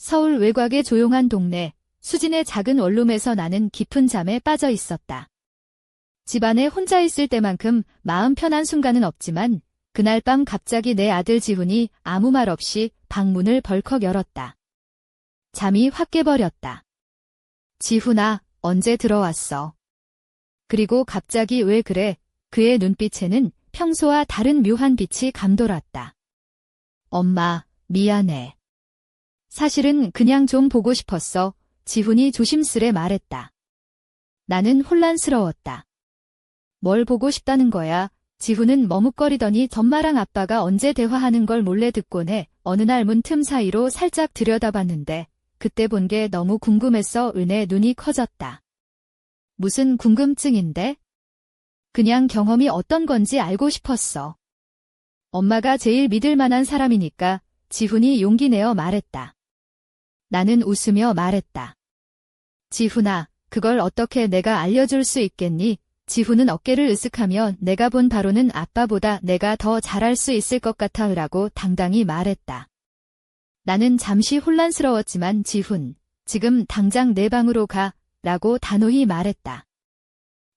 서울 외곽의 조용한 동네, 수진의 작은 원룸에서 나는 깊은 잠에 빠져 있었다. 집안에 혼자 있을 때만큼 마음 편한 순간은 없지만 그날 밤 갑자기 내 아들 지훈이 아무 말 없이 방문을 벌컥 열었다. 잠이 확 깨버렸다. 지훈아, 언제 들어왔어? 그리고 갑자기 왜 그래? 그의 눈빛에는 평소와 다른 묘한 빛이 감돌았다. 엄마, 미안해. 사실은 그냥 좀 보고 싶었어. 지훈이 조심스레 말했다. 나는 혼란스러웠다. 뭘 보고 싶다는 거야? 지훈은 머뭇거리더니 엄마랑 아빠가 언제 대화하는 걸 몰래 듣곤 해. 어느 날 문 틈 사이로 살짝 들여다봤는데 그때 본 게 너무 궁금해서 은혜 눈이 커졌다. 무슨 궁금증인데? 그냥 경험이 어떤 건지 알고 싶었어. 엄마가 제일 믿을 만한 사람이니까. 지훈이 용기 내어 말했다. 나는 웃으며 말했다. 지훈아, 그걸 어떻게 내가 알려줄 수 있겠니? 지훈은 어깨를 으쓱하며 내가 본 바로는 아빠보다 내가 더 잘할 수 있을 것 같아 라고 당당히 말했다. 나는 잠시 혼란스러웠지만 지훈, 지금 당장 내 방으로 가 라고 단호히 말했다.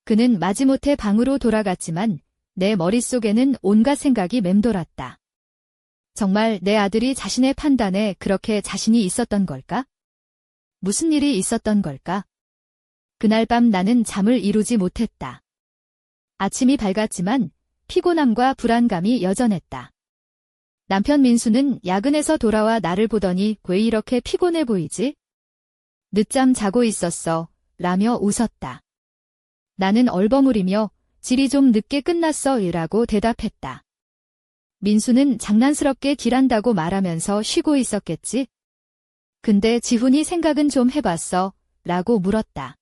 그는 마지못해 방으로 돌아갔지만 내 머릿속에는 온갖 생각이 맴돌았다. 정말 내 아들이 자신의 판단에 그렇게 자신이 있었던 걸까? 무슨 일이 있었던 걸까? 그날 밤 나는 잠을 이루지 못했다. 아침이 밝았지만 피곤함과 불안감이 여전했다. 남편 민수는 야근에서 돌아와 나를 보더니 왜 이렇게 피곤해 보이지? 늦잠 자고 있었어. 라며 웃었다. 나는 얼버무리며 질이 좀 늦게 끝났어. 라고 대답했다. 민수는 장난스럽게 딜한다고 말하면서 쉬고 있었겠지? 근데 지훈이 생각은 좀 해봤어? 라고 물었다.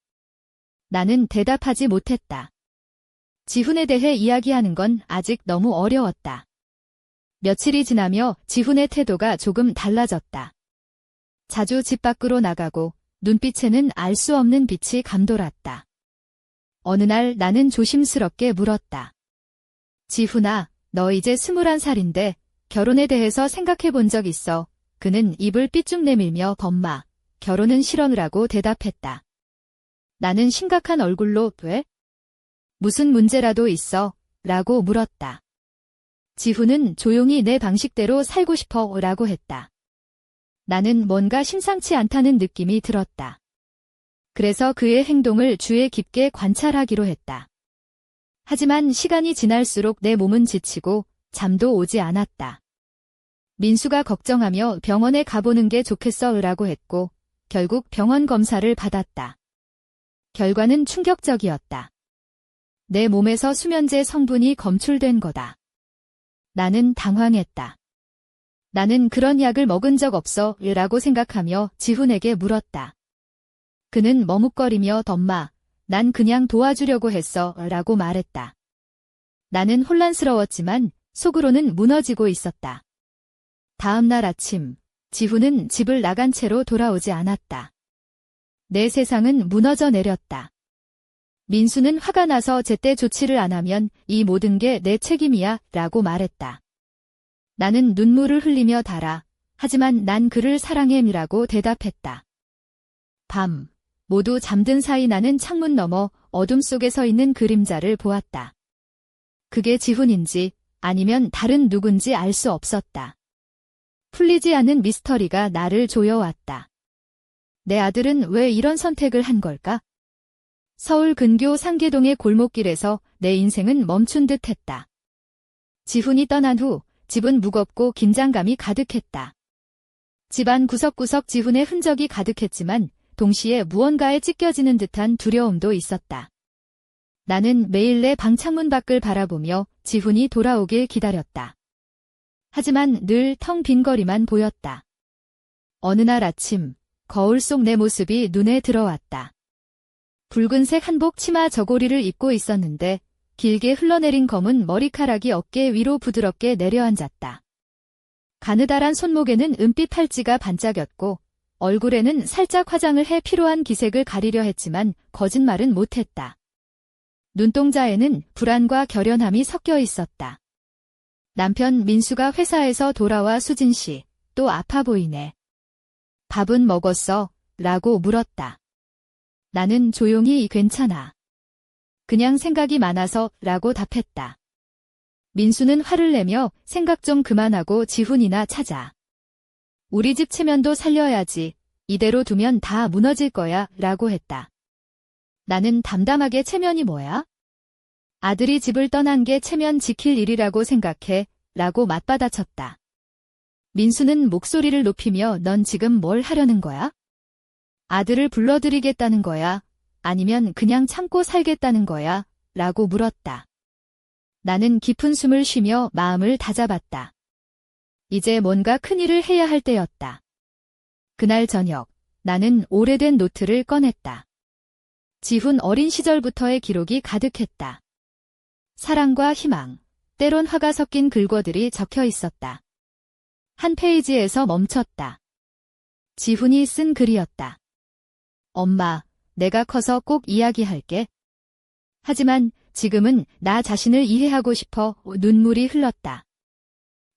나는 대답하지 못했다. 지훈에 대해 이야기하는 건 아직 너무 어려웠다. 며칠이 지나며 지훈의 태도가 조금 달라졌다. 자주 집 밖으로 나가고 눈빛에는 알 수 없는 빛이 감돌았다. 어느 날 나는 조심스럽게 물었다. 지훈아, 너 이제 21살인데 결혼에 대해서 생각해 본 적 있어? 그는 입을 삐쭉 내밀며 엄마, 결혼은 싫어라고 대답했다. 나는 심각한 얼굴로 왜? 무슨 문제라도 있어? 라고 물었다. 지훈은 조용히 내 방식대로 살고 싶어 라고 했다. 나는 뭔가 심상치 않다는 느낌이 들었다. 그래서 그의 행동을 주의 깊게 관찰하기로 했다. 하지만 시간이 지날수록 내 몸은 지치고 잠도 오지 않았다. 민수가 걱정하며 병원에 가보는 게 좋겠어 라고 했고 결국 병원 검사를 받았다. 결과는 충격적이었다. 내 몸에서 수면제 성분이 검출된 거다. 나는 당황했다. 나는 그런 약을 먹은 적 없어 라고 생각하며 지훈에게 물었다. 그는 머뭇거리며 엄마, 난 그냥 도와주려고 했어 라고 말했다. 나는 혼란스러웠지만 속으로는 무너지고 있었다. 다음 날 아침, 지훈은 집을 나간 채로 돌아오지 않았다. 내 세상은 무너져 내렸다. 민수는 화가 나서 제때 조치를 안 하면 이 모든 게 내 책임이야 라고 말했다. 나는 눈물을 흘리며 달아. 하지만 난 그를 사랑해라고 대답했다. 밤, 모두 잠든 사이 나는 창문 너머 어둠 속에 서 있는 그림자를 보았다. 그게 지훈인지 아니면 다른 누군지 알 수 없었다. 풀리지 않는 미스터리가 나를 조여왔다. 내 아들은 왜 이런 선택을 한 걸까? 서울 근교 상계동의 골목길에서 내 인생은 멈춘 듯 했다. 지훈이 떠난 후 집은 무겁고 긴장감이 가득했다. 집안 구석구석 지훈의 흔적이 가득했지만 동시에 무언가에 찢겨지는 듯한 두려움도 있었다. 나는 매일 내 방 창문 밖을 바라보며 지훈이 돌아오길 기다렸다. 하지만 늘 텅 빈 거리만 보였다. 어느 날 아침, 거울 속 내 모습이 눈에 들어왔다. 붉은색 한복 치마 저고리를 입고 있었는데 길게 흘러내린 검은 머리카락이 어깨 위로 부드럽게 내려앉았다. 가느다란 손목에는 은빛 팔찌가 반짝였고 얼굴에는 살짝 화장을 해 피로한 기색을 가리려 했지만 거짓말은 못했다. 눈동자에는 불안과 결연함이 섞여 있었다. 남편 민수가 회사에서 돌아와 수진 씨, 또 아파 보이네. 밥은 먹었어? 라고 물었다. 나는 조용히 괜찮아. 그냥 생각이 많아서 라고 답했다. 민수는 화를 내며 생각 좀 그만하고 지훈이나 찾아. 우리 집 체면도 살려야지. 이대로 두면 다 무너질 거야 라고 했다. 나는 담담하게 체면이 뭐야? 아들이 집을 떠난 게 체면 지킬 일이라고 생각해 라고 맞받아쳤다. 민수는 목소리를 높이며 넌 지금 뭘 하려는 거야? 아들을 불러들이겠다는 거야? 아니면 그냥 참고 살겠다는 거야? 라고 물었다. 나는 깊은 숨을 쉬며 마음을 다잡았다. 이제 뭔가 큰일을 해야 할 때였다. 그날 저녁, 나는 오래된 노트를 꺼냈다. 지훈 어린 시절부터의 기록이 가득했다. 사랑과 희망, 때론 화가 섞인 글귀들이 적혀 있었다. 한 페이지에서 멈췄다. 지훈이 쓴 글이었다. 엄마, 내가 커서 꼭 이야기할게. 하지만 지금은 나 자신을 이해하고 싶어. 눈물이 흘렀다.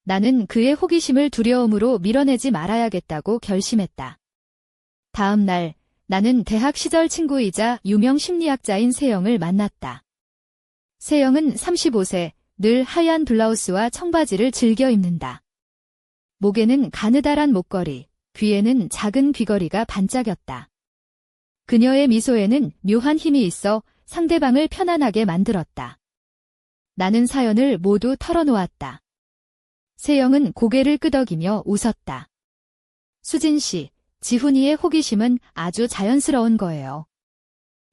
나는 그의 호기심을 두려움으로 밀어내지 말아야겠다고 결심했다. 다음 날, 나는 대학 시절 친구이자 유명 심리학자인 세영을 만났다. 세영은 35세, 늘 하얀 블라우스와 청바지를 즐겨 입는다. 목에는 가느다란 목걸이, 귀에는 작은 귀걸이가 반짝였다. 그녀의 미소에는 묘한 힘이 있어 상대방을 편안하게 만들었다. 나는 사연을 모두 털어놓았다. 세영은 고개를 끄덕이며 웃었다. 수진 씨, 지훈이의 호기심은 아주 자연스러운 거예요.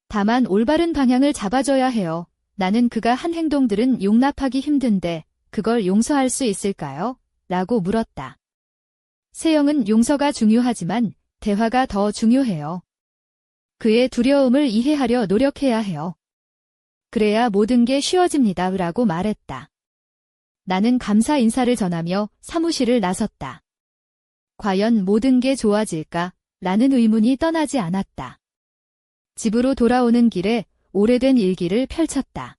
다만 올바른 방향을 잡아줘야 해요. 나는 그가 한 행동들은 용납하기 힘든데 그걸 용서할 수 있을까요? 라고 물었다. 세영은 용서가 중요하지만 대화가 더 중요해요. 그의 두려움을 이해하려 노력해야 해요. 그래야 모든 게 쉬워집니다. 라고 말했다. 나는 감사 인사를 전하며 사무실을 나섰다. 과연 모든 게 좋아질까? 라는 의문이 떠나지 않았다. 집으로 돌아오는 길에 오래된 일기를 펼쳤다.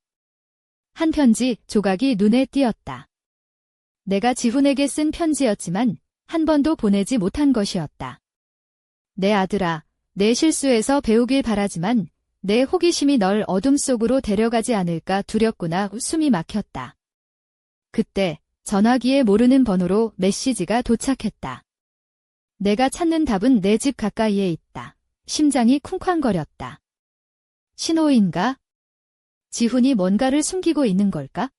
한 편지 조각이 눈에 띄었다. 내가 지훈에게 쓴 편지였지만 한 번도 보내지 못한 것이었다. 내 아들아, 내 실수에서 배우길 바라지만 내 호기심이 널 어둠 속으로 데려가지 않을까 두렵구나. 숨이 막혔다. 그때 전화기에 모르는 번호로 메시지가 도착했다. 내가 찾는 답은 내 집 가까이에 있다. 심장이 쿵쾅거렸다. 신호인가? 지훈이 뭔가를 숨기고 있는 걸까?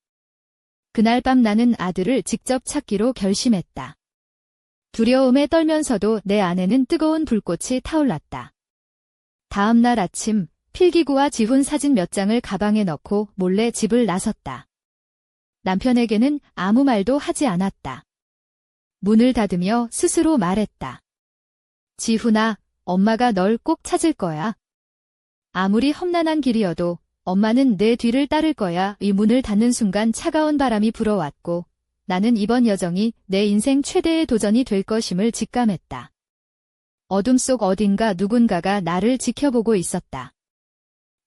그날 밤 나는 아들을 직접 찾기로 결심했다. 두려움에 떨면서도 내 안에는 뜨거운 불꽃이 타올랐다. 다음 날 아침, 필기구와 지훈 사진 몇 장을 가방에 넣고 몰래 집을 나섰다. 남편에게는 아무 말도 하지 않았다. 문을 닫으며 스스로 말했다. 지훈아, 엄마가 널 꼭 찾을 거야. 아무리 험난한 길이어도 엄마는 내 뒤를 따를 거야. 이 문을 닫는 순간 차가운 바람이 불어왔고 나는 이번 여정이 내 인생 최대의 도전이 될 것임을 직감했다. 어둠 속 어딘가 누군가가 나를 지켜보고 있었다.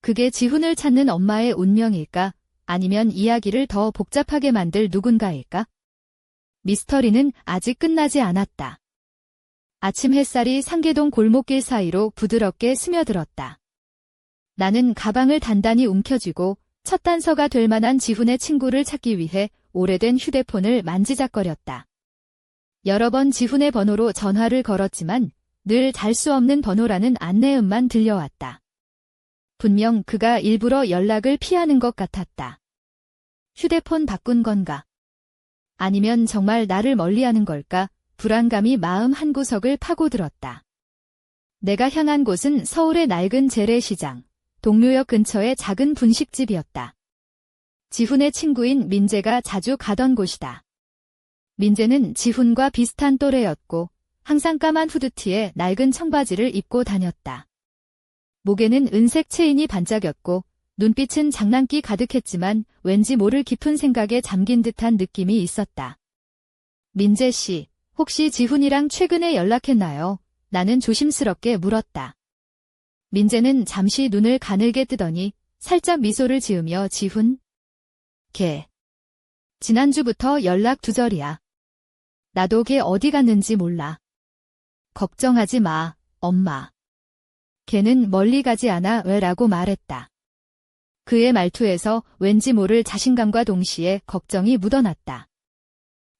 그게 지훈을 찾는 엄마의 운명일까? 아니면 이야기를 더 복잡하게 만들 누군가일까? 미스터리는 아직 끝나지 않았다. 아침 햇살이 상계동 골목길 사이로 부드럽게 스며들었다. 나는 가방을 단단히 움켜쥐고 첫 단서가 될 만한 지훈의 친구를 찾기 위해 오래된 휴대폰을 만지작거렸다. 여러 번 지훈의 번호로 전화를 걸었지만 늘 달 수 없는 번호라는 안내음만 들려왔다. 분명 그가 일부러 연락을 피하는 것 같았다. 휴대폰 바꾼 건가? 아니면 정말 나를 멀리하는 걸까? 불안감이 마음 한구석을 파고들었다. 내가 향한 곳은 서울의 낡은 재래시장, 동묘역 근처의 작은 분식집이었다. 지훈의 친구인 민재가 자주 가던 곳이다. 민재는 지훈과 비슷한 또래였고 항상 까만 후드티에 낡은 청바지를 입고 다녔다. 목에는 은색 체인이 반짝였고 눈빛은 장난기 가득했지만 왠지 모를 깊은 생각에 잠긴 듯한 느낌이 있었다. 민재 씨, 혹시 지훈이랑 최근에 연락했나요? 나는 조심스럽게 물었다. 민재는 잠시 눈을 가늘게 뜨더니 살짝 미소를 지으며 지훈? 걔. 지난주부터 연락 두절이야. 나도 걔 어디 갔는지 몰라. 걱정하지 마, 엄마. 걔는 멀리 가지 않아 왜라고 말했다. 그의 말투에서 왠지 모를 자신감과 동시에 걱정이 묻어났다.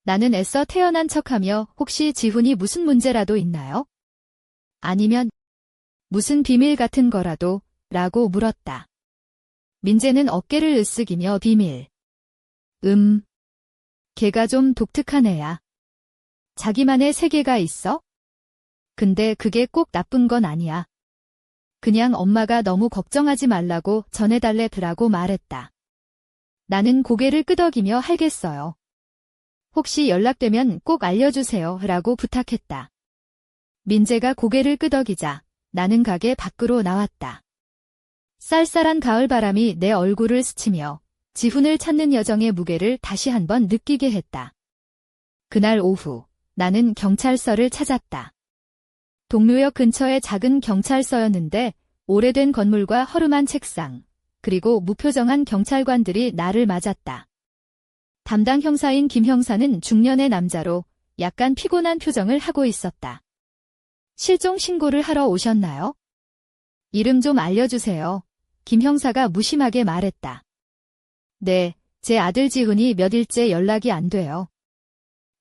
나는 애써 태어난 척하며 혹시 지훈이 무슨 문제라도 있나요? 아니면 무슨 비밀 같은 거라도? 라고 물었다. 민재는 어깨를 으쓱이며 비밀. 걔가 좀 독특한 애야. 자기만의 세계가 있어? 근데 그게 꼭 나쁜 건 아니야. 그냥 엄마가 너무 걱정하지 말라고 전해달래더라고 말했다. 나는 고개를 끄덕이며 알겠어요. 혹시 연락되면 꼭 알려주세요 라고 부탁했다. 민재가 고개를 끄덕이자 나는 가게 밖으로 나왔다. 쌀쌀한 가을바람이 내 얼굴을 스치며 지훈을 찾는 여정의 무게를 다시 한번 느끼게 했다. 그날 오후 나는 경찰서를 찾았다. 동묘역 근처의 작은 경찰서였는데 오래된 건물과 허름한 책상, 그리고 무표정한 경찰관들이 나를 맞았다. 담당 형사인 김 형사는 중년의 남자로 약간 피곤한 표정을 하고 있었다. 실종 신고를 하러 오셨나요? 이름 좀 알려주세요. 김 형사가 무심하게 말했다. 네, 제 아들 지훈이 몇일째 연락이 안 돼요.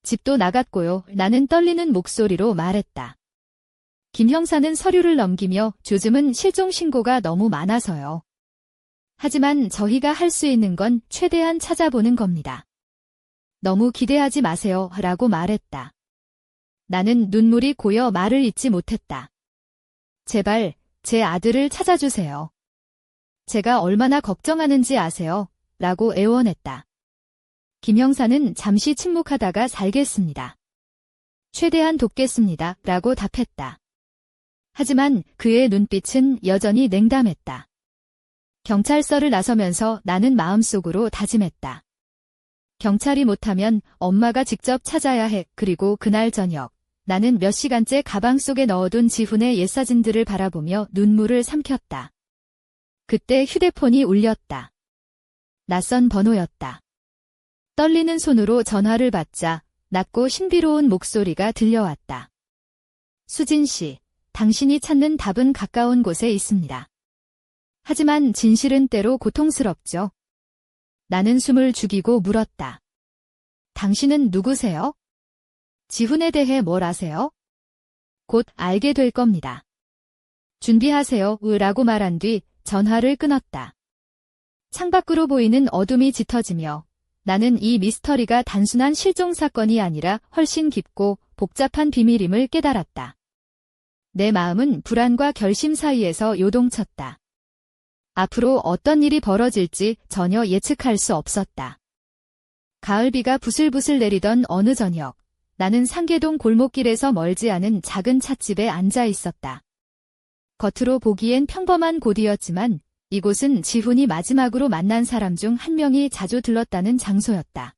집도 나갔고요. 나는 떨리는 목소리로 말했다. 김 형사는 서류를 넘기며 요즘은 실종 신고가 너무 많아서요. 하지만 저희가 할 수 있는 건 최대한 찾아보는 겁니다. 너무 기대하지 마세요. 라고 말했다. 나는 눈물이 고여 말을 잇지 못했다. 제발 제 아들을 찾아주세요. 제가 얼마나 걱정하는지 아세요? 라고 애원했다. 김 형사는 잠시 침묵하다가 살겠습니다. 최대한 돕겠습니다. 라고 답했다. 하지만 그의 눈빛은 여전히 냉담했다. 경찰서를 나서면서 나는 마음속으로 다짐했다. 경찰이 못하면 엄마가 직접 찾아야 해. 그리고 그날 저녁 나는 몇 시간째 가방 속에 넣어둔 지훈의 옛사진들을 바라보며 눈물을 삼켰다. 그때 휴대폰이 울렸다. 낯선 번호였다. 떨리는 손으로 전화를 받자 낮고 신비로운 목소리가 들려왔다. 수진 씨, 당신이 찾는 답은 가까운 곳에 있습니다. 하지만 진실은 때로 고통스럽죠. 나는 숨을 죽이고 물었다. 당신은 누구세요? 지훈에 대해 뭘 아세요? 곧 알게 될 겁니다. 준비하세요. 라고 말한 뒤 전화를 끊었다. 창밖으로 보이는 어둠이 짙어지며 나는 이 미스터리가 단순한 실종 사건이 아니라 훨씬 깊고 복잡한 비밀임을 깨달았다. 내 마음은 불안과 결심 사이에서 요동쳤다. 앞으로 어떤 일이 벌어질지 전혀 예측할 수 없었다. 가을비가 부슬부슬 내리던 어느 저녁, 나는 상계동 골목길에서 멀지 않은 작은 찻집에 앉아 있었다. 겉으로 보기엔 평범한 곳이었지만 이곳은 지훈이 마지막으로 만난 사람 중 한 명이 자주 들렀다는 장소였다.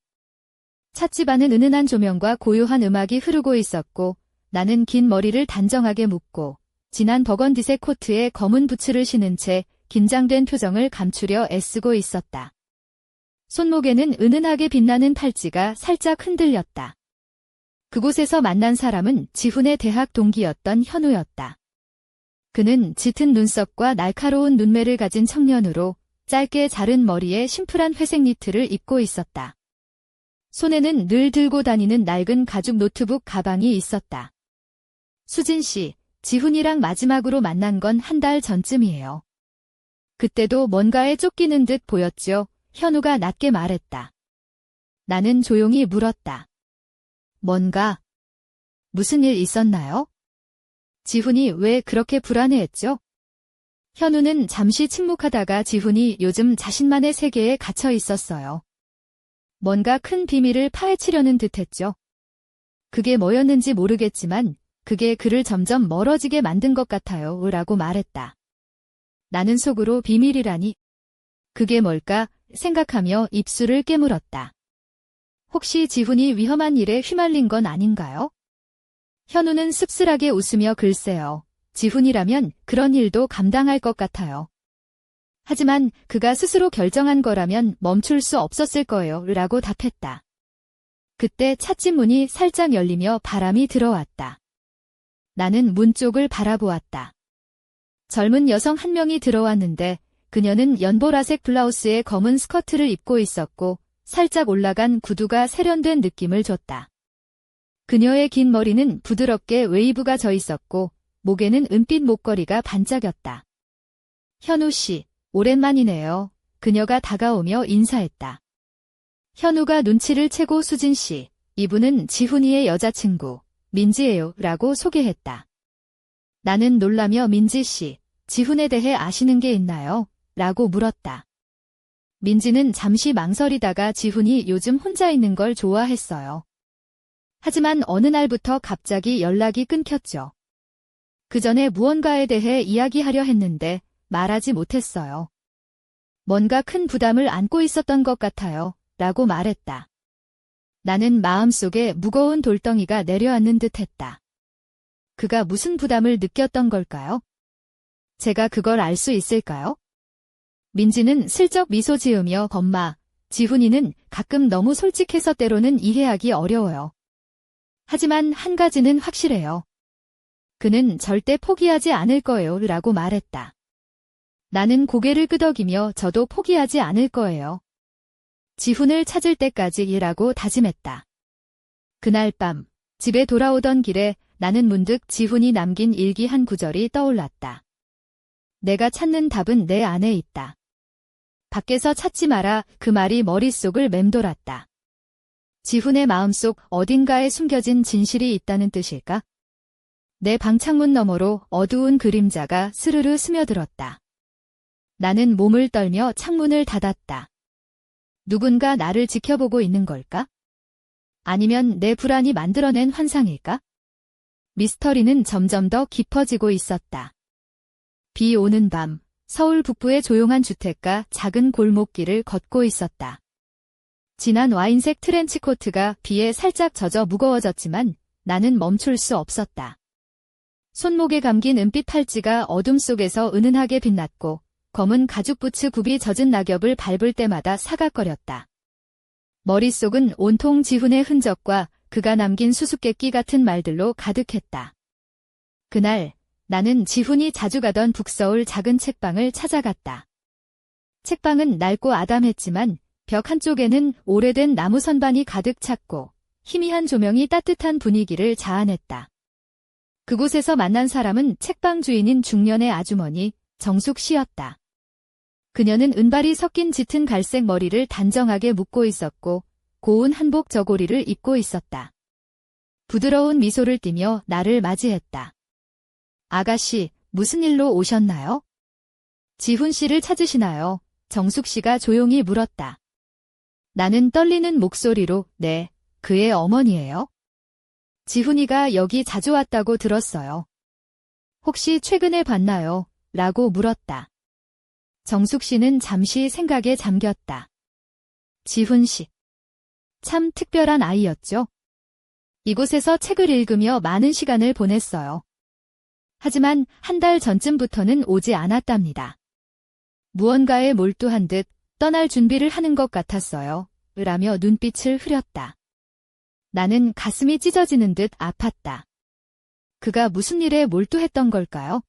찻집 안은 은은한 조명과 고요한 음악이 흐르고 있었고 나는 긴 머리를 단정하게 묶고 진한 버건디색 코트에 검은 부츠를 신은 채 긴장된 표정을 감추려 애쓰고 있었다. 손목에는 은은하게 빛나는 팔찌가 살짝 흔들렸다. 그곳에서 만난 사람은 지훈의 대학 동기였던 현우였다. 그는 짙은 눈썹과 날카로운 눈매를 가진 청년으로 짧게 자른 머리에 심플한 회색 니트를 입고 있었다. 손에는 늘 들고 다니는 낡은 가죽 노트북 가방이 있었다. 수진 씨, 지훈이랑 마지막으로 만난 건 한 달 전쯤이에요. 그때도 뭔가에 쫓기는 듯 보였죠. 현우가 낮게 말했다. 나는 조용히 물었다. 뭔가? 무슨 일 있었나요? 지훈이 왜 그렇게 불안해했죠? 현우는 잠시 침묵하다가 지훈이 요즘 자신만의 세계에 갇혀 있었어요. 뭔가 큰 비밀을 파헤치려는 듯했죠. 그게 뭐였는지 모르겠지만 그게 그를 점점 멀어지게 만든 것 같아요. 라고 말했다. 나는 속으로 비밀이라니? 그게 뭘까 생각하며 입술을 깨물었다. 혹시 지훈이 위험한 일에 휘말린 건 아닌가요? 현우는 씁쓸하게 웃으며 글쎄요. 지훈이라면 그런 일도 감당할 것 같아요. 하지만 그가 스스로 결정한 거라면 멈출 수 없었을 거예요. 라고 답했다. 그때 찻집 문이 살짝 열리며 바람이 들어왔다. 나는 문 쪽을 바라보았다. 젊은 여성 한 명이 들어왔는데 그녀는 연보라색 블라우스에 검은 스커트를 입고 있었고 살짝 올라간 구두가 세련된 느낌을 줬다. 그녀의 긴 머리는 부드럽게 웨이브가 져 있었고 목에는 은빛 목걸이가 반짝였다. 현우 씨, 오랜만이네요. 그녀가 다가오며 인사했다. 현우가 눈치를 채고 수진 씨, 이분은 지훈이의 여자친구, 민지예요. 라고 소개했다. 나는 놀라며 민지 씨, 지훈에 대해 아시는 게 있나요? 라고 물었다. 민지는 잠시 망설이다가 지훈이 요즘 혼자 있는 걸 좋아했어요. 하지만 어느 날부터 갑자기 연락이 끊겼죠. 그 전에 무언가에 대해 이야기하려 했는데 말하지 못했어요. 뭔가 큰 부담을 안고 있었던 것 같아요. 라고 말했다. 나는 마음속에 무거운 돌덩이가 내려앉는 듯 했다. 그가 무슨 부담을 느꼈던 걸까요? 제가 그걸 알 수 있을까요? 민지는 슬쩍 미소 지으며 엄마, 지훈이는 가끔 너무 솔직해서 때로는 이해하기 어려워요. 하지만 한 가지는 확실해요. 그는 절대 포기하지 않을 거예요. 라고 말했다. 나는 고개를 끄덕이며 저도 포기하지 않을 거예요. 지훈을 찾을 때까지라고 다짐했다. 그날 밤, 집에 돌아오던 길에 나는 문득 지훈이 남긴 일기 한 구절이 떠올랐다. 내가 찾는 답은 내 안에 있다. 밖에서 찾지 마라. 그 말이 머릿속을 맴돌았다. 지훈의 마음속 어딘가에 숨겨진 진실이 있다는 뜻일까? 내 방창문 너머로 어두운 그림자가 스르르 스며들었다. 나는 몸을 떨며 창문을 닫았다. 누군가 나를 지켜보고 있는 걸까? 아니면 내 불안이 만들어낸 환상일까? 미스터리는 점점 더 깊어지고 있었다. 비 오는 밤, 서울 북부의 조용한 주택가 작은 골목길을 걷고 있었다. 진한 와인색 트렌치코트가 비에 살짝 젖어 무거워졌지만 나는 멈출 수 없었다. 손목에 감긴 은빛 팔찌가 어둠 속에서 은은하게 빛났고 검은 가죽 부츠 굽이 젖은 낙엽을 밟을 때마다 사각거렸다. 머릿속은 온통 지훈의 흔적과 그가 남긴 수수께끼 같은 말들로 가득했다. 그날 나는 지훈이 자주 가던 북서울 작은 책방을 찾아갔다. 책방은 낡고 아담했지만 벽 한쪽에는 오래된 나무 선반이 가득 찼고 희미한 조명이 따뜻한 분위기를 자아냈다. 그곳에서 만난 사람은 책방 주인인 중년의 아주머니 정숙 씨였다. 그녀는 은발이 섞인 짙은 갈색 머리를 단정하게 묶고 있었고 고운 한복 저고리를 입고 있었다. 부드러운 미소를 띠며 나를 맞이했다. 아가씨, 무슨 일로 오셨나요? 지훈 씨를 찾으시나요? 정숙 씨가 조용히 물었다. 나는 떨리는 목소리로 네, 그의 어머니예요. 지훈이가 여기 자주 왔다고 들었어요. 혹시 최근에 봤나요? 라고 물었다. 정숙 씨는 잠시 생각에 잠겼다. 지훈 씨. 참 특별한 아이였죠. 이곳에서 책을 읽으며 많은 시간을 보냈어요. 하지만 한 달 전쯤부터는 오지 않았답니다. 무언가에 몰두한 듯 떠날 준비를 하는 것 같았어요. 라며 눈빛을 흐렸다. 나는 가슴이 찢어지는 듯 아팠다. 그가 무슨 일에 몰두했던 걸까요?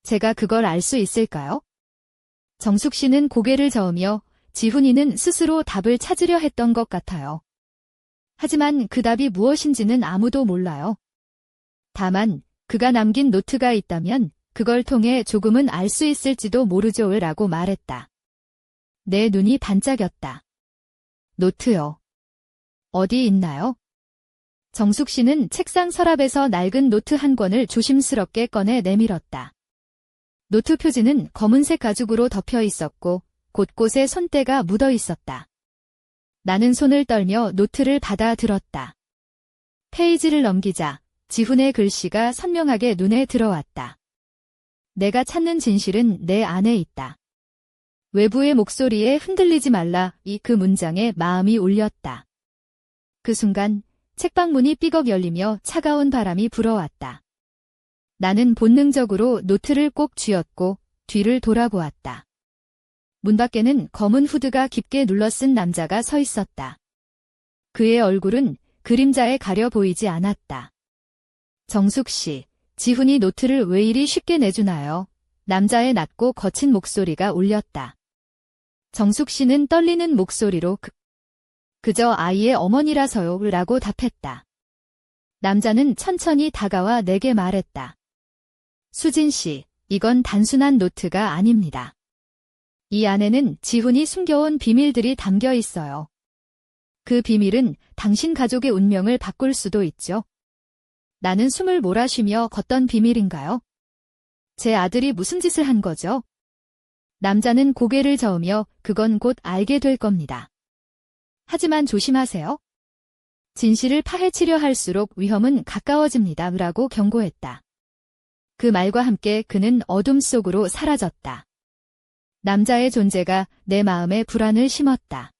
제가 그걸 알 수 있을까요? 정숙 씨는 고개를 저으며 지훈이는 스스로 답을 찾으려 했던 것 같아요. 하지만 그 답이 무엇인지는 아무도 몰라요. 다만 그가 남긴 노트가 있다면 그걸 통해 조금은 알 수 있을지도 모르죠. 라고 말했다. 내 눈이 반짝였다. 노트요. 어디 있나요? 정숙 씨는 책상 서랍에서 낡은 노트 한 권을 조심스럽게 꺼내 내밀었다. 노트 표지는 검은색 가죽으로 덮여 있었고 곳곳에 손때가 묻어 있었다. 나는 손을 떨며 노트를 받아 들었다. 페이지를 넘기자 지훈의 글씨가 선명하게 눈에 들어왔다. 내가 찾는 진실은 내 안에 있다. 외부의 목소리에 흔들리지 말라. 그 문장에 마음이 울렸다. 그 순간 책방 문이 삐걱 열리며 차가운 바람이 불어왔다. 나는 본능적으로 노트를 꼭 쥐었고 뒤를 돌아보았다. 문 밖에는 검은 후드가 깊게 눌러쓴 남자가 서 있었다. 그의 얼굴은 그림자에 가려 보이지 않았다. 정숙 씨, 지훈이 노트를 왜 이리 쉽게 내주나요? 남자의 낮고 거친 목소리가 울렸다. 정숙 씨는 떨리는 목소리로 그저 아이의 어머니라서요 라고 답했다. 남자는 천천히 다가와 내게 말했다. 수진 씨, 이건 단순한 노트가 아닙니다. 이 안에는 지훈이 숨겨온 비밀들이 담겨 있어요. 그 비밀은 당신 가족의 운명을 바꿀 수도 있죠. 나는 숨을 몰아쉬며 걷던 비밀인가요? 제 아들이 무슨 짓을 한 거죠? 남자는 고개를 저으며 그건 곧 알게 될 겁니다. 하지만 조심하세요. 진실을 파헤치려 할수록 위험은 가까워집니다. 라고 경고했다. 그 말과 함께 그는 어둠 속으로 사라졌다. 남자의 존재가 내 마음에 불안을 심었다.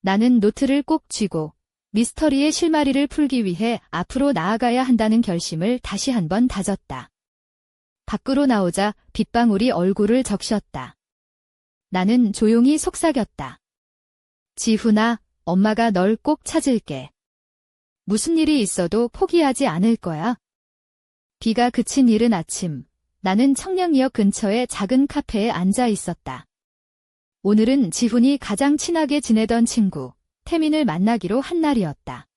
나는 노트를 꼭 쥐고 미스터리의 실마리를 풀기 위해 앞으로 나아가야 한다는 결심을 다시 한번 다졌다. 밖으로 나오자 빗방울이 얼굴을 적셨다. 나는 조용히 속삭였다. 지훈아, 엄마가 널 꼭 찾을게. 무슨 일이 있어도 포기하지 않을 거야. 비가 그친 이른 아침, 나는 청량리역 근처의 작은 카페에 앉아 있었다. 오늘은 지훈이 가장 친하게 지내던 친구, 태민을 만나기로 한 날이었다.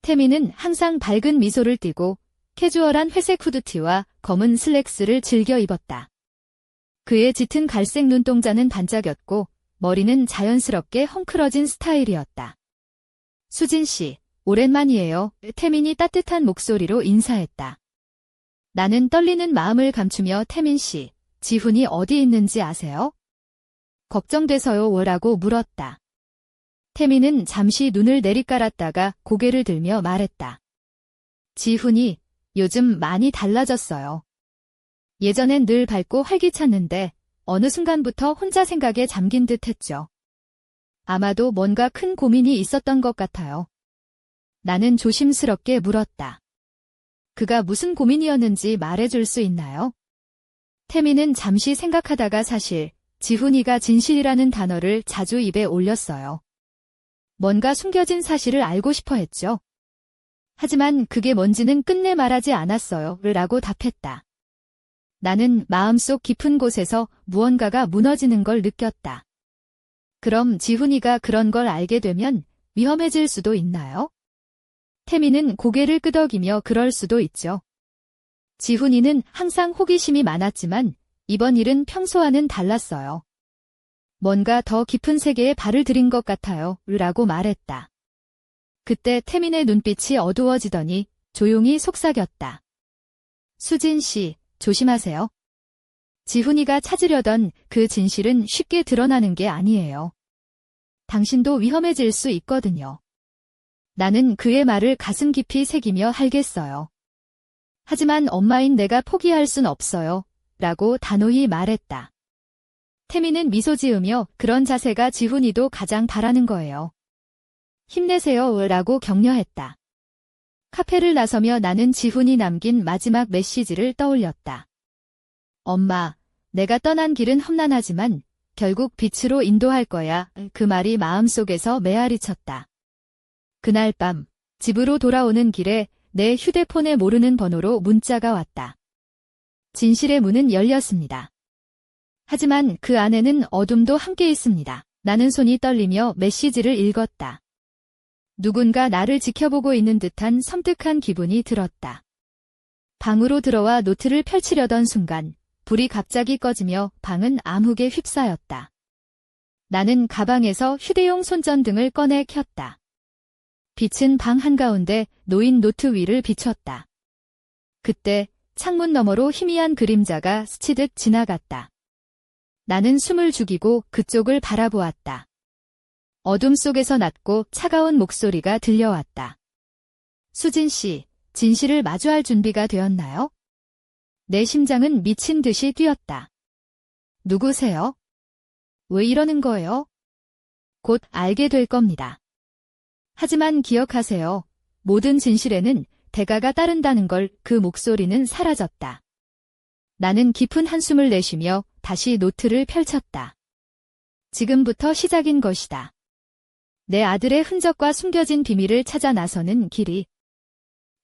태민은 항상 밝은 미소를 띠고 캐주얼한 회색 후드티와 검은 슬랙스를 즐겨 입었다. 그의 짙은 갈색 눈동자는 반짝였고 머리는 자연스럽게 헝클어진 스타일이었다. 수진 씨, 오랜만이에요. 태민이 따뜻한 목소리로 인사했다. 나는 떨리는 마음을 감추며 태민 씨, 지훈이 어디 있는지 아세요? 걱정돼서요 라고 물었다. 태민은 잠시 눈을 내리깔았다가 고개를 들며 말했다. 지훈이 요즘 많이 달라졌어요. 예전엔 늘 밝고 활기찼는데 어느 순간부터 혼자 생각에 잠긴 듯 했죠. 아마도 뭔가 큰 고민이 있었던 것 같아요. 나는 조심스럽게 물었다. 그가 무슨 고민이었는지 말해줄 수 있나요? 태민은 잠시 생각하다가 사실 지훈이가 진실이라는 단어를 자주 입에 올렸어요. 뭔가 숨겨진 사실을 알고 싶어 했죠. 하지만 그게 뭔지는 끝내 말하지 않았어요. 라고 답했다. 나는 마음속 깊은 곳에서 무언가가 무너지는 걸 느꼈다. 그럼 지훈이가 그런 걸 알게 되면 위험해질 수도 있나요? 태민은 고개를 끄덕이며 그럴 수도 있죠. 지훈이는 항상 호기심이 많았지만 이번 일은 평소와는 달랐어요. 뭔가 더 깊은 세계에 발을 들인 것 같아요. 라고 말했다. 그때 태민의 눈빛이 어두워지더니 조용히 속삭였다. 수진 씨, 조심하세요. 지훈이가 찾으려던 그 진실은 쉽게 드러나는 게 아니에요. 당신도 위험해질 수 있거든요. 나는 그의 말을 가슴 깊이 새기며 알겠어요. 하지만 엄마인 내가 포기할 순 없어요. 라고 단호히 말했다. 태민은 미소 지으며 그런 자세가 지훈이도 가장 바라는 거예요. 힘내세요. 라고 격려했다. 카페를 나서며 나는 지훈이 남긴 마지막 메시지를 떠올렸다. 엄마, 내가 떠난 길은 험난하지만 결국 빛으로 인도할 거야. 그 말이 마음속에서 메아리 쳤다. 그날 밤, 집으로 돌아오는 길에 내 휴대폰에 모르는 번호로 문자가 왔다. 진실의 문은 열렸습니다. 하지만 그 안에는 어둠도 함께 있습니다. 나는 손이 떨리며 메시지를 읽었다. 누군가 나를 지켜보고 있는 듯한 섬뜩한 기분이 들었다. 방으로 들어와 노트를 펼치려던 순간 불이 갑자기 꺼지며 방은 암흑에 휩싸였다. 나는 가방에서 휴대용 손전등을 꺼내 켰다. 빛은 방 한가운데 놓인 노트 위를 비췄다. 그때 창문 너머로 희미한 그림자가 스치듯 지나갔다. 나는 숨을 죽이고 그쪽을 바라보았다. 어둠 속에서 낮고 차가운 목소리가 들려왔다. 수진 씨, 진실을 마주할 준비가 되었나요? 내 심장은 미친 듯이 뛰었다. 누구세요? 왜 이러는 거예요? 곧 알게 될 겁니다. 하지만 기억하세요. 모든 진실에는 대가가 따른다는 걸. 그 목소리는 사라졌다. 나는 깊은 한숨을 내쉬며 다시 노트를 펼쳤다. 지금부터 시작인 것이다. 내 아들의 흔적과 숨겨진 비밀을 찾아 나서는 길이.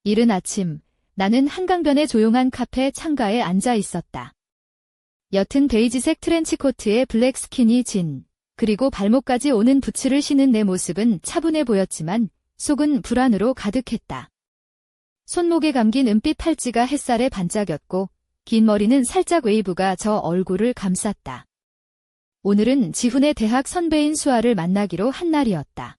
이른 아침, 나는 한강변의 조용한 카페 창가에 앉아 있었다. 옅은 베이지색 트렌치코트에 블랙 스키니 그리고 발목까지 오는 부츠를 신은 내 모습은 차분해 보였지만 속은 불안으로 가득했다. 손목에 감긴 은빛 팔찌가 햇살에 반짝였고 긴 머리는 살짝 웨이브가 저 얼굴을 감쌌다. 오늘은 지훈의 대학 선배인 수아를 만나기로 한 날이었다.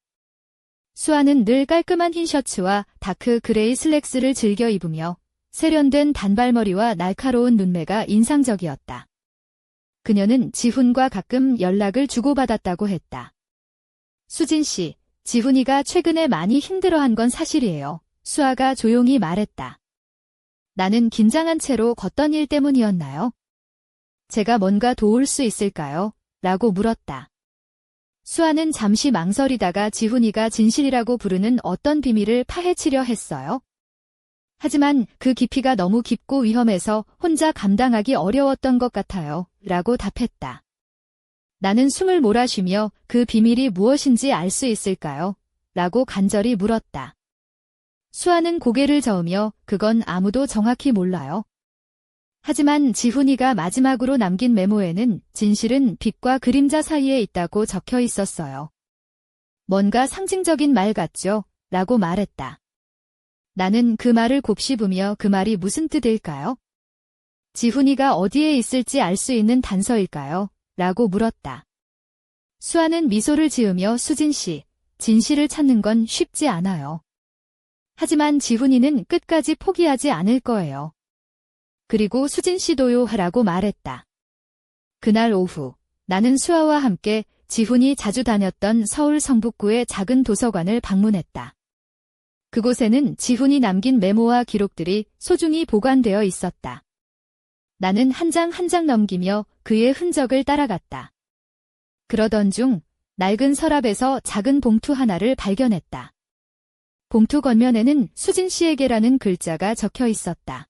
수아는 늘 깔끔한 흰 셔츠와 다크 그레이 슬랙스를 즐겨 입으며 세련된 단발머리와 날카로운 눈매가 인상적이었다. 그녀는 지훈과 가끔 연락을 주고받았다고 했다. 수진 씨, 지훈이가 최근에 많이 힘들어한 건 사실이에요. 수아가 조용히 말했다. 나는 긴장한 채로 어떤 일 때문이었나요? 제가 뭔가 도울 수 있을까요? 라고 물었다. 수아는 잠시 망설이다가 지훈이가 진실이라고 부르는 어떤 비밀을 파헤치려 했어요. 하지만 그 깊이가 너무 깊고 위험해서 혼자 감당하기 어려웠던 것 같아요. 라고 답했다. 나는 숨을 몰아쉬며 그 비밀이 무엇인지 알 수 있을까요? 라고 간절히 물었다. 수아는 고개를 저으며 그건 아무도 정확히 몰라요. 하지만 지훈이가 마지막으로 남긴 메모에는 진실은 빛과 그림자 사이에 있다고 적혀 있었어요. 뭔가 상징적인 말 같죠? 라고 말했다. 나는 그 말을 곱씹으며 그 말이 무슨 뜻일까요? 지훈이가 어디에 있을지 알 수 있는 단서일까요? 라고 물었다. 수아는 미소를 지으며 수진 씨, 진실을 찾는 건 쉽지 않아요. 하지만 지훈이는 끝까지 포기하지 않을 거예요. 그리고 수진 씨도요 하라고 말했다. 그날 오후 나는 수아와 함께 지훈이 자주 다녔던 서울 성북구의 작은 도서관을 방문했다. 그곳에는 지훈이 남긴 메모와 기록들이 소중히 보관되어 있었다. 나는 한 장 한 장 넘기며 그의 흔적을 따라갔다. 그러던 중 낡은 서랍에서 작은 봉투 하나를 발견했다. 봉투 겉면에는 수진 씨에게라는 글자가 적혀 있었다.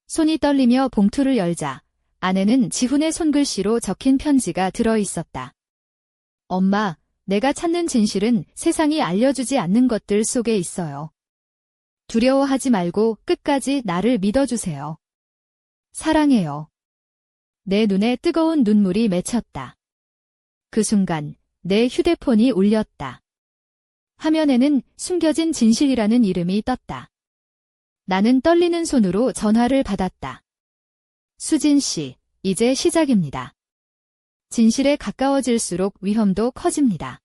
손이 떨리며 봉투를 열자 안에는 지훈의 손글씨로 적힌 편지가 들어 있었다. 엄마, 내가 찾는 진실은 세상이 알려주지 않는 것들 속에 있어요. 두려워하지 말고 끝까지 나를 믿어주세요. 사랑해요. 내 눈에 뜨거운 눈물이 맺혔다. 그 순간 내 휴대폰이 울렸다. 화면에는 숨겨진 진실이라는 이름이 떴다. 나는 떨리는 손으로 전화를 받았다. 수진 씨, 이제 시작입니다. 진실에 가까워질수록 위험도 커집니다.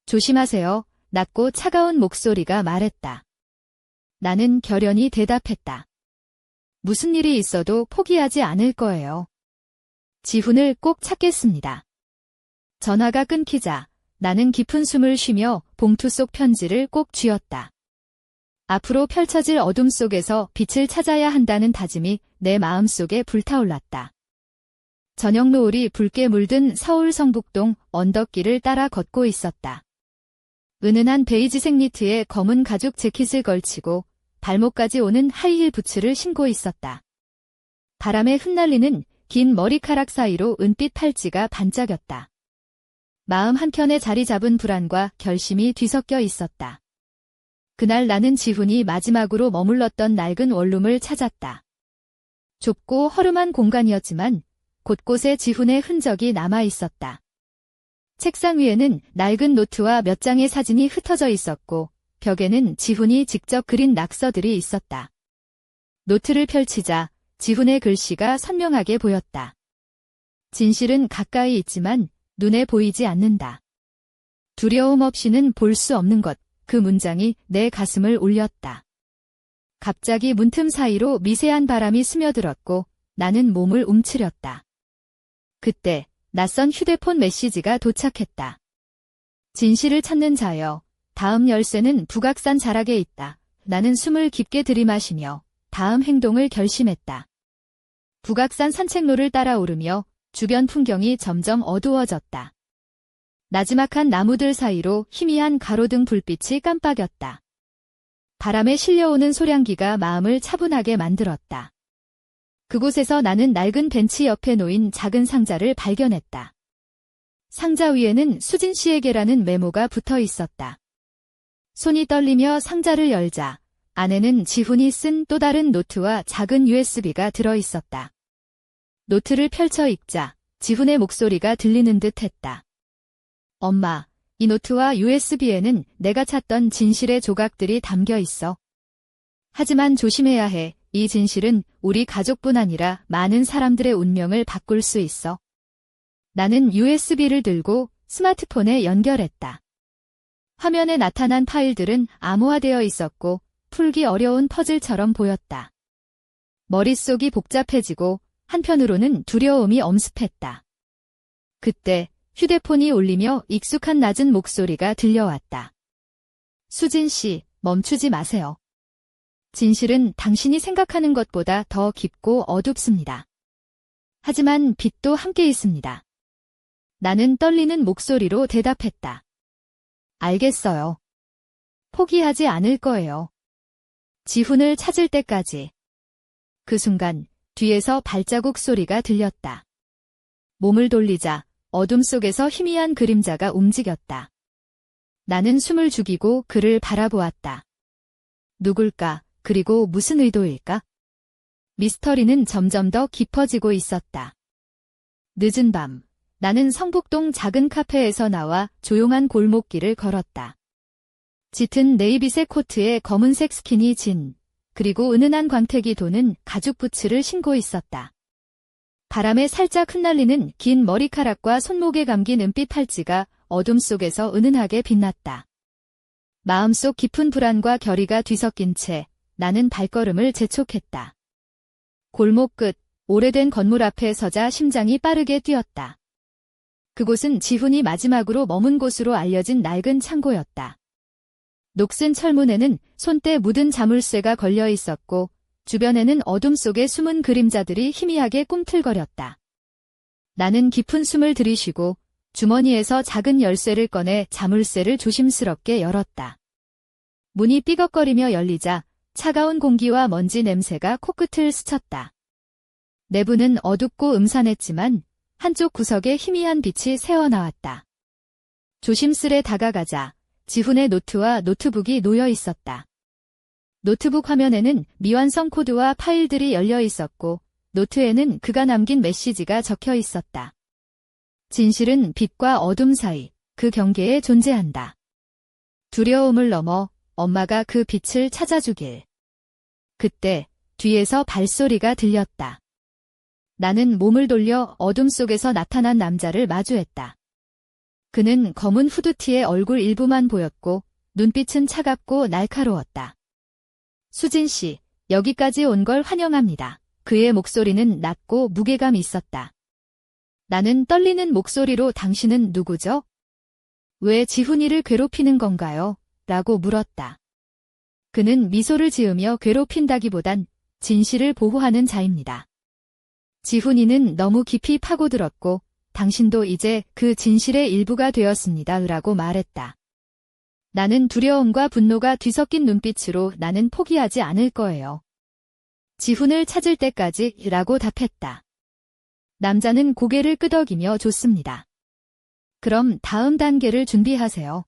조심하세요. 낮고 차가운 목소리가 말했다. 나는 결연히 대답했다. 무슨 일이 있어도 포기하지 않을 거예요. 지훈을 꼭 찾겠습니다. 전화가 끊기자 나는 깊은 숨을 쉬며 봉투 속 편지를 꼭 쥐었다. 앞으로 펼쳐질 어둠 속에서 빛을 찾아야 한다는 다짐이 내 마음속에 불타올랐다. 저녁 노을이 붉게 물든 서울 성북동 언덕길을 따라 걷고 있었다. 은은한 베이지색 니트에 검은 가죽 재킷을 걸치고 발목까지 오는 하이힐 부츠를 신고 있었다. 바람에 흩날리는 긴 머리카락 사이로 은빛 팔찌가 반짝였다. 마음 한켠에 자리 잡은 불안과 결심이 뒤섞여 있었다. 그날 나는 지훈이 마지막으로 머물렀던 낡은 원룸을 찾았다. 좁고 허름한 공간이었지만 곳곳에 지훈의 흔적이 남아 있었다. 책상 위에는 낡은 노트와 몇 장의 사진이 흩어져 있었고 벽에는 지훈이 직접 그린 낙서들이 있었다. 노트를 펼치자 지훈의 글씨가 선명하게 보였다. 진실은 가까이 있지만 눈에 보이지 않는다. 두려움 없이는 볼 수 없는 것, 그 문장이 내 가슴을 울렸다. 갑자기 문틈 사이로 미세한 바람이 스며들었고 나는 몸을 움츠렸다. 그때 낯선 휴대폰 메시지가 도착했다. 진실을 찾는 자여, 다음 열쇠는 북악산 자락에 있다. 나는 숨을 깊게 들이마시며 다음 행동을 결심했다. 북악산 산책로를 따라 오르며 주변 풍경이 점점 어두워졌다. 나지막한 나무들 사이로 희미한 가로등 불빛이 깜빡였다. 바람에 실려오는 소량기가 마음을 차분하게 만들었다. 그곳에서 나는 낡은 벤치 옆에 놓인 작은 상자를 발견했다. 상자 위에는 수진 씨에게라는 메모가 붙어 있었다. 손이 떨리며 상자를 열자 안에는 지훈이 쓴 또 다른 노트와 작은 USB가 들어있었다. 노트를 펼쳐 읽자 지훈의 목소리가 들리는 듯 했다. 엄마, 이 노트와 USB에는 내가 찾던 진실의 조각들이 담겨 있어. 하지만 조심해야 해. 이 진실은 우리 가족뿐 아니라 많은 사람들의 운명을 바꿀 수 있어. 나는 USB를 들고 스마트폰에 연결했다. 화면에 나타난 파일들은 암호화되어 있었고 풀기 어려운 퍼즐처럼 보였다. 머릿속이 복잡해지고 한편으로는 두려움이 엄습했다. 그때 휴대폰이 울리며 익숙한 낮은 목소리가 들려왔다. 수진 씨, 멈추지 마세요. 진실은 당신이 생각하는 것보다 더 깊고 어둡습니다. 하지만 빛도 함께 있습니다. 나는 떨리는 목소리로 대답했다. 알겠어요. 포기하지 않을 거예요. 지훈을 찾을 때까지. 그 순간 뒤에서 발자국 소리가 들렸다. 몸을 돌리자 어둠 속에서 희미한 그림자가 움직였다. 나는 숨을 죽이고 그를 바라보았다. 누굴까? 그리고 무슨 의도일까? 미스터리는 점점 더 깊어지고 있었다. 늦은 밤, 나는 성북동 작은 카페에서 나와 조용한 골목길을 걸었다. 짙은 네이비색 코트에 검은색 스키니진, 그리고 은은한 광택이 도는 가죽 부츠를 신고 있었다. 바람에 살짝 흩날리는 긴 머리카락과 손목에 감긴 은빛 팔찌가 어둠 속에서 은은하게 빛났다. 마음속 깊은 불안과 결의가 뒤섞인 채 나는 발걸음을 재촉했다. 골목 끝, 오래된 건물 앞에 서자 심장이 빠르게 뛰었다. 그곳은 지훈이 마지막으로 머문 곳으로 알려진 낡은 창고였다. 녹슨 철문에는 손때 묻은 자물쇠가 걸려 있었고 주변에는 어둠 속에 숨은 그림자들이 희미하게 꿈틀거렸다. 나는 깊은 숨을 들이쉬고 주머니에서 작은 열쇠를 꺼내 자물쇠를 조심스럽게 열었다. 문이 삐걱거리며 열리자 차가운 공기와 먼지 냄새가 코끝을 스쳤다. 내부는 어둡고 음산했지만 한쪽 구석에 희미한 빛이 새어나왔다. 조심스레 다가가자 지훈의 노트와 노트북이 놓여 있었다. 노트북 화면에는 미완성 코드와 파일들이 열려 있었고 노트에는 그가 남긴 메시지가 적혀 있었다. 진실은 빛과 어둠 사이 그 경계에 존재한다. 두려움을 넘어 엄마가 그 빛을 찾아주길. 그때 뒤에서 발소리가 들렸다. 나는 몸을 돌려 어둠 속에서 나타난 남자를 마주했다. 그는 검은 후드티에 얼굴 일부만 보였고 눈빛은 차갑고 날카로웠다. 수진 씨, 여기까지 온 걸 환영합니다. 그의 목소리는 낮고 무게감 있었다. 나는 떨리는 목소리로 당신은 누구죠? 왜 지훈이를 괴롭히는 건가요? 라고 물었다. 그는 미소를 지으며 괴롭힌다기보단 진실을 보호하는 자입니다. 지훈이는 너무 깊이 파고들었고 당신도 이제 그 진실의 일부가 되었습니다. 라고 말했다. 나는 두려움과 분노가 뒤섞인 눈빛으로 나는 포기하지 않을 거예요. 지훈을 찾을 때까지 라고 답했다. 남자는 고개를 끄덕이며 좋습니다. 그럼 다음 단계를 준비하세요.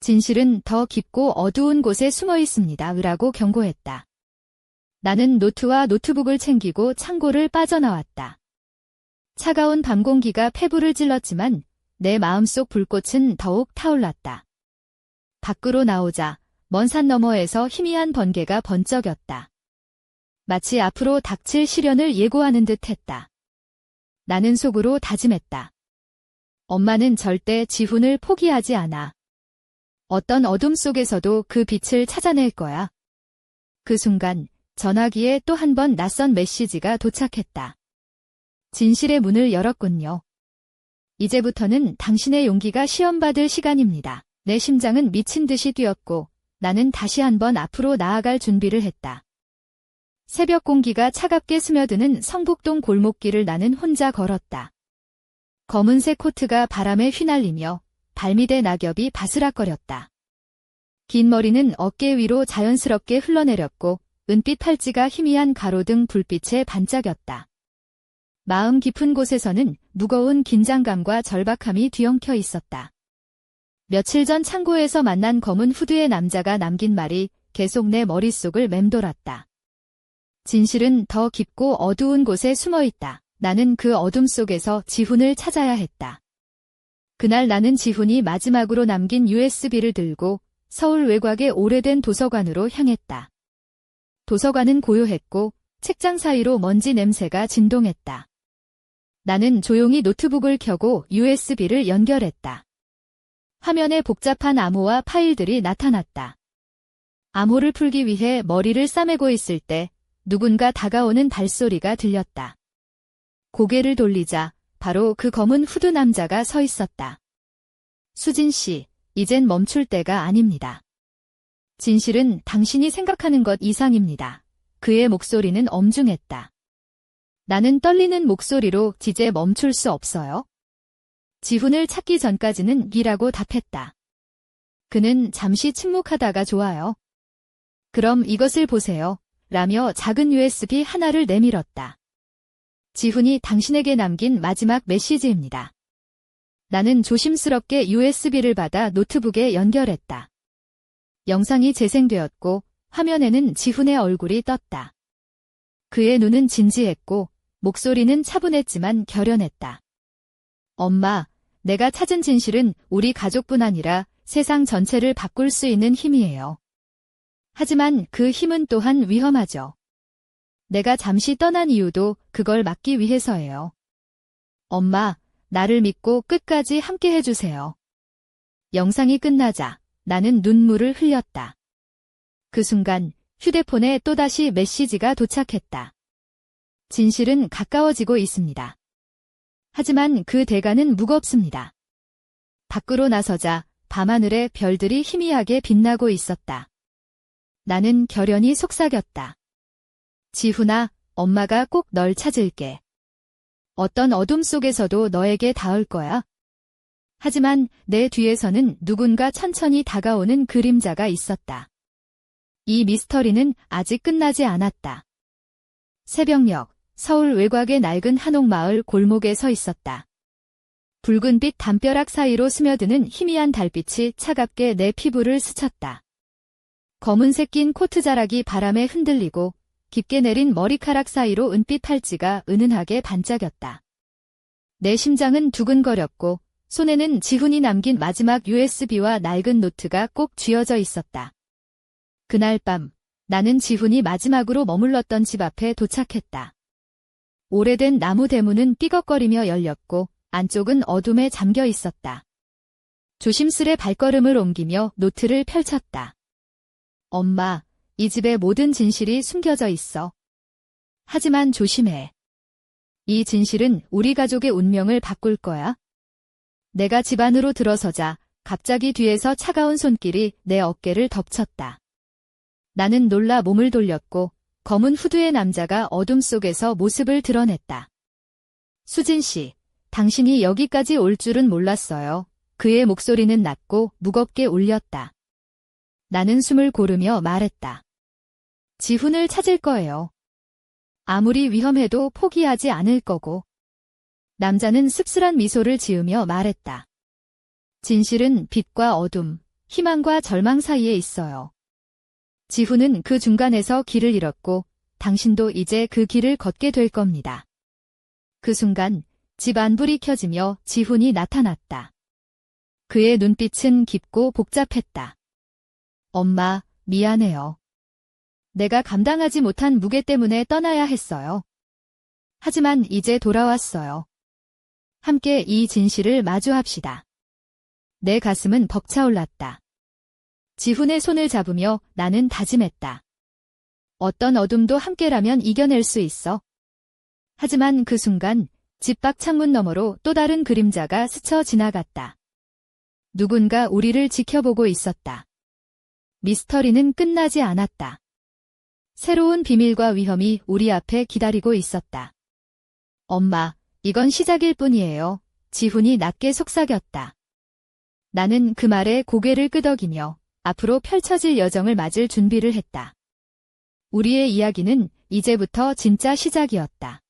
진실은 더 깊고 어두운 곳에 숨어 있습니다. 라고 경고했다. 나는 노트와 노트북을 챙기고 창고를 빠져나왔다. 차가운 밤 공기가 폐부를 찔렀지만 내 마음속 불꽃은 더욱 타올랐다. 밖으로 나오자 먼 산 너머에서 희미한 번개가 번쩍였다. 마치 앞으로 닥칠 시련을 예고하는 듯 했다. 나는 속으로 다짐했다. 엄마는 절대 지훈을 포기하지 않아. 어떤 어둠 속에서도 그 빛을 찾아낼 거야. 그 순간 전화기에 또 한 번 낯선 메시지가 도착했다. 진실의 문을 열었군요. 이제부터는 당신의 용기가 시험받을 시간입니다. 내 심장은 미친 듯이 뛰었고 나는 다시 한번 앞으로 나아갈 준비를 했다. 새벽 공기가 차갑게 스며드는 성북동 골목길을 나는 혼자 걸었다. 검은색 코트가 바람에 휘날리며 발밑에 낙엽이 바스락거렸다. 긴 머리는 어깨 위로 자연스럽게 흘러내렸고 은빛 팔찌가 희미한 가로등 불빛에 반짝였다. 마음 깊은 곳에서는 무거운 긴장감과 절박함이 뒤엉켜 있었다. 며칠 전 창고에서 만난 검은 후드의 남자가 남긴 말이 계속 내 머릿속을 맴돌았다. 진실은 더 깊고 어두운 곳에 숨어 있다. 나는 그 어둠 속에서 지훈을 찾아야 했다. 그날 나는 지훈이 마지막으로 남긴 USB를 들고 서울 외곽의 오래된 도서관으로 향했다. 도서관은 고요했고 책장 사이로 먼지 냄새가 진동했다. 나는 조용히 노트북을 켜고 USB를 연결했다. 화면에 복잡한 암호와 파일들이 나타났다. 암호를 풀기 위해 머리를 싸매고 있을 때 누군가 다가오는 발소리가 들렸다. 고개를 돌리자 바로 그 검은 후드 남자가 서 있었다. 수진 씨, 이젠 멈출 때가 아닙니다. 진실은 당신이 생각하는 것 이상입니다. 그의 목소리는 엄중했다. 나는 떨리는 목소리로 이제 멈출 수 없어요. 지훈을 찾기 전까지는 이라고 답했다. 그는 잠시 침묵하다가 좋아요. 그럼 이것을 보세요. 라며 작은 USB 하나를 내밀었다. 지훈이 당신에게 남긴 마지막 메시지입니다. 나는 조심스럽게 USB를 받아 노트북에 연결했다. 영상이 재생되었고 화면에는 지훈의 얼굴이 떴다. 그의 눈은 진지했고 목소리는 차분했지만 결연했다. 엄마, 내가 찾은 진실은 우리 가족뿐 아니라 세상 전체를 바꿀 수 있는 힘이에요. 하지만 그 힘은 또한 위험하죠. 내가 잠시 떠난 이유도 그걸 막기 위해서예요. 엄마, 나를 믿고 끝까지 함께 해주세요. 영상이 끝나자 나는 눈물을 흘렸다. 그 순간 휴대폰에 또다시 메시지가 도착했다. 진실은 가까워지고 있습니다. 하지만 그 대가는 무겁습니다. 밖으로 나서자 밤하늘에 별들이 희미하게 빛나고 있었다. 나는 결연히 속삭였다. 지훈아, 엄마가 꼭 널 찾을게. 어떤 어둠 속에서도 너에게 닿을 거야. 하지만 내 뒤에서는 누군가 천천히 다가오는 그림자가 있었다. 이 미스터리는 아직 끝나지 않았다. 새벽녘, 서울 외곽의 낡은 한옥마을 골목에 서 있었다. 붉은빛 담벼락 사이로 스며드는 희미한 달빛이 차갑게 내 피부를 스쳤다. 검은색 낀 코트 자락이 바람에 흔들리고 깊게 내린 머리카락 사이로 은빛 팔찌가 은은하게 반짝였다. 내 심장은 두근거렸고 손에는 지훈이 남긴 마지막 USB와 낡은 노트가 꼭 쥐어져 있었다. 그날 밤 나는 지훈이 마지막으로 머물렀던 집 앞에 도착했다. 오래된 나무 대문은 삐걱거리며 열렸고 안쪽은 어둠에 잠겨 있었다. 조심스레 발걸음을 옮기며 노트를 펼쳤다. 엄마, 이 집의 모든 진실이 숨겨져 있어. 하지만 조심해. 이 진실은 우리 가족의 운명을 바꿀 거야. 내가 집 안으로 들어서자 갑자기 뒤에서 차가운 손길이 내 어깨를 덮쳤다. 나는 놀라 몸을 돌렸고 검은 후드의 남자가 어둠 속에서 모습을 드러냈다. 수진 씨, 당신이 여기까지 올 줄은 몰랐어요. 그의 목소리는 낮고 무겁게 울렸다. 나는 숨을 고르며 말했다. 지훈을 찾을 거예요. 아무리 위험해도 포기하지 않을 거고. 남자는 씁쓸한 미소를 지으며 말했다. 진실은 빛과 어둠, 희망과 절망 사이에 있어요. 지훈은 그 중간에서 길을 잃었고 당신도 이제 그 길을 걷게 될 겁니다. 그 순간 집 안불이 켜지며 지훈이 나타났다. 그의 눈빛은 깊고 복잡했다. 엄마, 미안해요. 내가 감당하지 못한 무게 때문에 떠나야 했어요. 하지만 이제 돌아왔어요. 함께 이 진실을 마주합시다. 내 가슴은 벅차올랐다. 지훈의 손을 잡으며 나는 다짐했다. 어떤 어둠도 함께라면 이겨낼 수 있어. 하지만 그 순간 집 밖 창문 너머로 또 다른 그림자가 스쳐 지나갔다. 누군가 우리를 지켜보고 있었다. 미스터리는 끝나지 않았다. 새로운 비밀과 위험이 우리 앞에 기다리고 있었다. 엄마, 이건 시작일 뿐이에요. 지훈이 낮게 속삭였다. 나는 그 말에 고개를 끄덕이며 앞으로 펼쳐질 여정을 맞을 준비를 했다. 우리의 이야기는 이제부터 진짜 시작이었다.